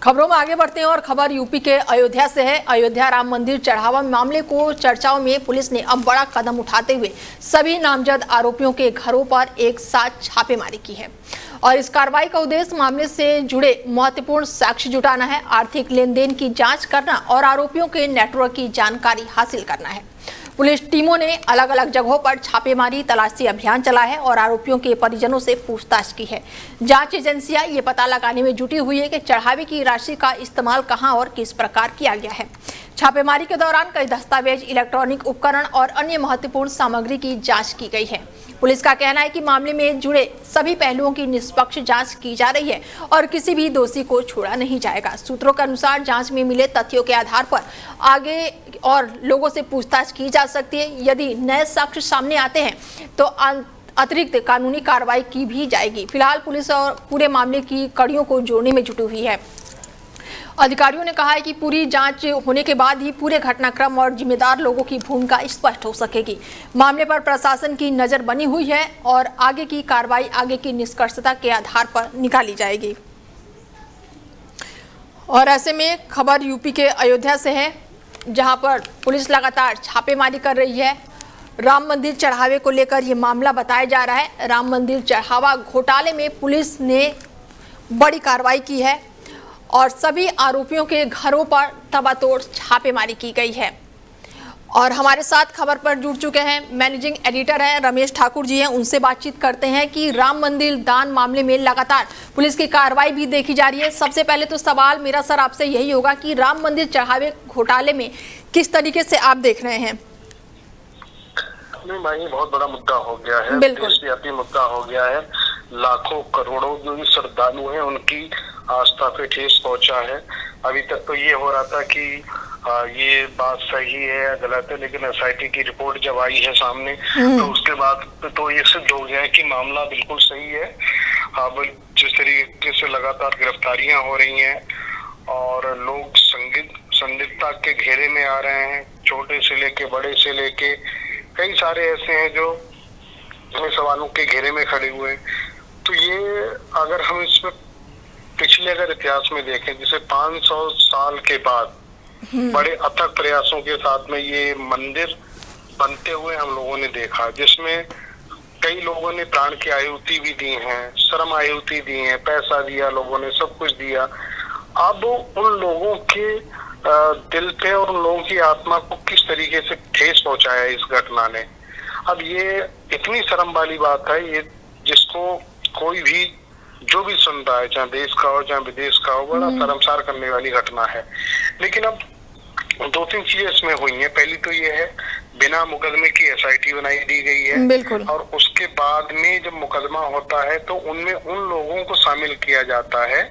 खबरों में आगे बढ़ते हैं और खबर यूपी के अयोध्या से है। अयोध्या राम मंदिर चढ़ावा मामले को चर्चाओं में पुलिस ने अब बड़ा कदम उठाते हुए सभी नामजद आरोपियों के घरों पर एक साथ छापेमारी की है और इस कार्रवाई का उद्देश्य मामले से जुड़े महत्वपूर्ण साक्ष्य जुटाना है, आर्थिक लेन देन की जांच करना और आरोपियों के नेटवर्क की जानकारी हासिल करना है। पुलिस टीमों ने अलग अलग जगहों पर छापेमारी तलाशी अभियान चला है और आरोपियों के परिजनों से पूछताछ की है। जांच एजेंसियां ये पता लगाने में जुटी हुई है कि चढ़ावे की राशि का इस्तेमाल कहां और किस प्रकार किया गया है। छापेमारी के दौरान कई दस्तावेज, इलेक्ट्रॉनिक उपकरण और अन्य महत्वपूर्ण सामग्री की जांच की गई है। पुलिस का कहना है कि मामले में जुड़े सभी पहलुओं की निष्पक्ष जांच की जा रही है और किसी भी दोषी को छोड़ा नहीं जाएगा। सूत्रों के अनुसार जांच में मिले तथ्यों के आधार पर आगे और लोगों से पूछताछ की जा सकती है। यदि नए साक्ष्य सामने आते हैं तो अतिरिक्त कानूनी कार्रवाई की भी जाएगी। फिलहाल पुलिस और पूरे मामले की कड़ियों को जोड़ने में जुटी हुई है। अधिकारियों ने कहा है कि पूरी जांच होने के बाद ही पूरे घटनाक्रम और जिम्मेदार लोगों की भूमिका स्पष्ट हो सकेगी। मामले पर प्रशासन की नजर बनी हुई है और आगे की कार्रवाई आगे की निष्कर्षता के आधार पर निकाली जाएगी। और ऐसे में खबर यूपी के अयोध्या से है, जहां पर पुलिस लगातार छापेमारी कर रही है। राम मंदिर चढ़ावे को लेकर यह मामला बताया जा रहा है। राम मंदिर चढ़ावा घोटाले में पुलिस ने बड़ी कार्रवाई की है और सभी आरोपियों के घरों पर ताबड़तोड़ छापेमारी की गई है। और हमारे साथ खबर पर जुड़ चुके हैं मैनेजिंग एडिटर हैं रमेश ठाकुर जी हैं, उनसे बातचीत करते हैं कि राम मंदिर दान मामले में लगातार पुलिस की कार्रवाई भी देखी जा रही है। सबसे पहले तो सवाल मेरा सर आपसे यही होगा कि राम मंदिर चढ़ावे घोटाले में किस तरीके से आप देख रहे हैं? नहीं भाई, बहुत बड़ा मुद्दा हो गया है, देशव्यापी मुद्दा हो गया है। लाखों करोड़ों जो श्रद्धालु हैं उनकी आस्था पे ठेस पहुंचा है। अभी तक तो ये हो रहा था कि ये बात सही है या गलत है, लेकिन एसआईटी की रिपोर्ट जब आई है सामने तो उसके बाद तो ये सिद्ध हो गया है कि मामला बिल्कुल सही है। अब जिस तरीके से लगातार गिरफ्तारियां हो रही हैं और लोग संदिग्धता के घेरे में आ रहे हैं, छोटे से लेके बड़े से लेके कई सारे ऐसे हैं जो सवालों के घेरे में खड़े हुए। तो ये अगर हम इसमें पिछले अगर इतिहास में देखें, जैसे 500 साल के बाद बड़े अथक प्रयासों के साथ में ये मंदिर बनते हुए हम लोगों ने देखा, जिसमें कई लोगों ने प्राण की आहुति भी दी है, श्रम आहुति दी है, पैसा दिया, लोगों ने सब कुछ दिया। अब उन लोगों के दिल पे और उन लोगों की आत्मा को किस तरीके से ठेस पहुंचाया इस घटना ने। अब ये इतनी शर्म वाली बात है, ये जिसको कोई भी जो भी सुन रहा है, चाहे देश का हो चाहे विदेश का हो, बड़ा शर्मसार करने वाली घटना है। लेकिन अब 2-3 चीजें इसमें हुई हैं। पहली तो ये है, बिना मुकदमे की एसआईटी बनाई दी गई है और उसके बाद में जब मुकदमा होता है तो उनमें उन लोगों को शामिल किया जाता है,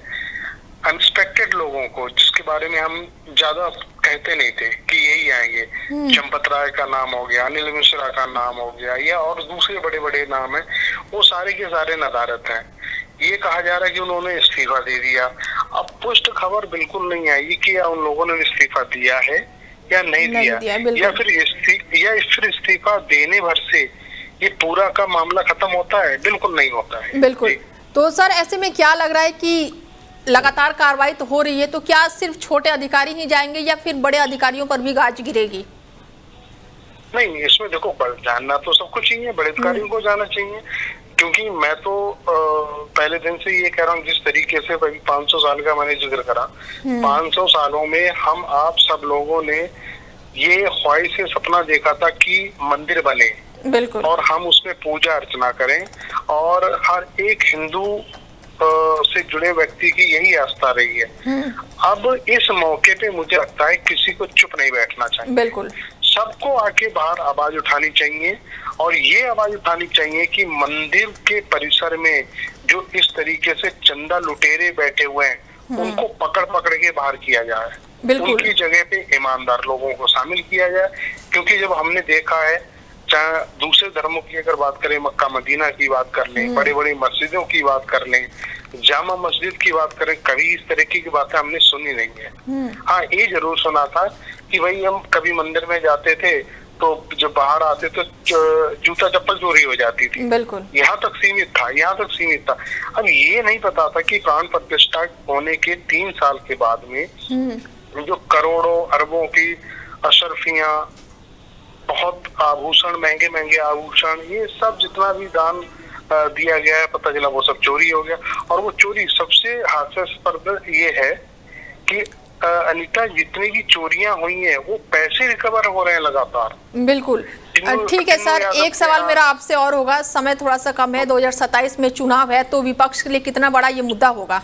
अनएक्सपेक्टेड लोगों को, जिसके बारे में हम ज्यादा कहते नहीं थे कि यही आएंगे। चंपत राय का नाम हो गया, अनिल मिश्रा का नाम हो गया, या और दूसरे बड़े बड़े नाम हैं, वो सारे के सारे नदारत हैं। ये कहा जा रहा है कि उन्होंने इस्तीफा दे दिया। अब पुष्ट खबर बिल्कुल नहीं आई कि या उन लोगों ने इस्तीफा दिया है या नहीं दिया, या फिर इस्तीफा देने भर से ये पूरा का मामला खत्म होता है? बिल्कुल नहीं होता है। बिल्कुल। तो सर ऐसे में क्या लग रहा है कि लगातार कार्रवाई तो हो रही है, तो क्या सिर्फ छोटे अधिकारी ही जाएंगे या फिर बड़े अधिकारियों पर भी गाज गिरेगी? नहीं, इसमें देखो, जानना तो सब कुछ ही है, बड़े अधिकारियों को जाना चाहिए। क्योंकि मैं तो पहले दिन से ये कह रहा हूँ, जिस तरीके से 500 साल का मैंने जिक्र करा, 500 सालों में हम आप सब लोगों ने ये ख्वाहिश से सपना देखा था कि मंदिर बने, बिल्कुल, और हम उसमें पूजा अर्चना करें, और हर एक हिंदू से जुड़े व्यक्ति की यही आस्था रही है। अब इस मौके पे मुझे लगता है किसी को चुप नहीं बैठना चाहिए, बिल्कुल, सबको आके बाहर आवाज उठानी चाहिए। और ये आवाज उठानी चाहिए कि मंदिर के परिसर में जो इस तरीके से चंदा लुटेरे बैठे हुए हैं उनको पकड़ पकड़ के बाहर किया जाए, उनकी जगह पे ईमानदार लोगों को शामिल किया जाए। क्योंकि जब हमने देखा है, चाहे दूसरे धर्मों की अगर बात करें, मक्का मदीना की बात कर लें, बड़ी बड़ी मस्जिदों की बात कर लें, जामा मस्जिद की बात करें, कभी इस तरह की बातें हमने सुनी नहीं है। हाँ, ये जरूर सुना था कि भाई हम कभी मंदिर में जाते थे तो जब बाहर आते तो जूता चप्पल चोरी हो जाती थी। बिल्कुल, यहाँ तक सीमित था। अब ये नहीं पता था कि प्राण प्रतिष्ठा होने के 3 साल के बाद में जो करोड़ों अरबों की अशर्फियां, बहुत आभूषण, महंगे आभूषण, ये सब जितना भी दान दिया गया है, पता चला वो सब चोरी हो गया। और वो चोरी सबसे हास्यास्पद ये है कि अनीता, जितनी भी चोरियां हुई हैं वो पैसे रिकवर हो रहे हैं लगातार। बिल्कुल। ठीक है सर, एक सवाल मेरा आपसे और होगा, समय थोड़ा सा कम है, 2027 में चुनाव है, तो विपक्ष के लिए कितना बड़ा ये मुद्दा होगा?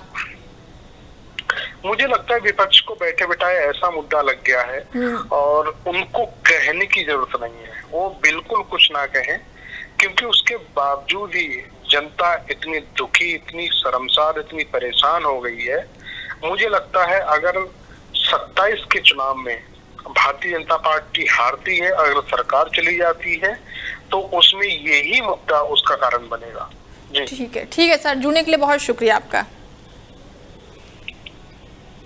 मुझे लगता है विपक्ष को बैठे बिठाए ऐसा मुद्दा लग गया है और उनको कहने की जरूरत नहीं है, वो बिल्कुल कुछ ना कहें, क्योंकि उसके बावजूद ही जनता इतनी दुखी, इतनी शर्मसार, इतनी परेशान हो गई है। मुझे लगता है अगर 27 के चुनाव में भारतीय जनता पार्टी हारती है, अगर सरकार चली जाती है, तो उसमें यही मुद्दा उसका कारण बनेगा। जी ठीक है सर, जुड़ने के लिए बहुत शुक्रिया आपका।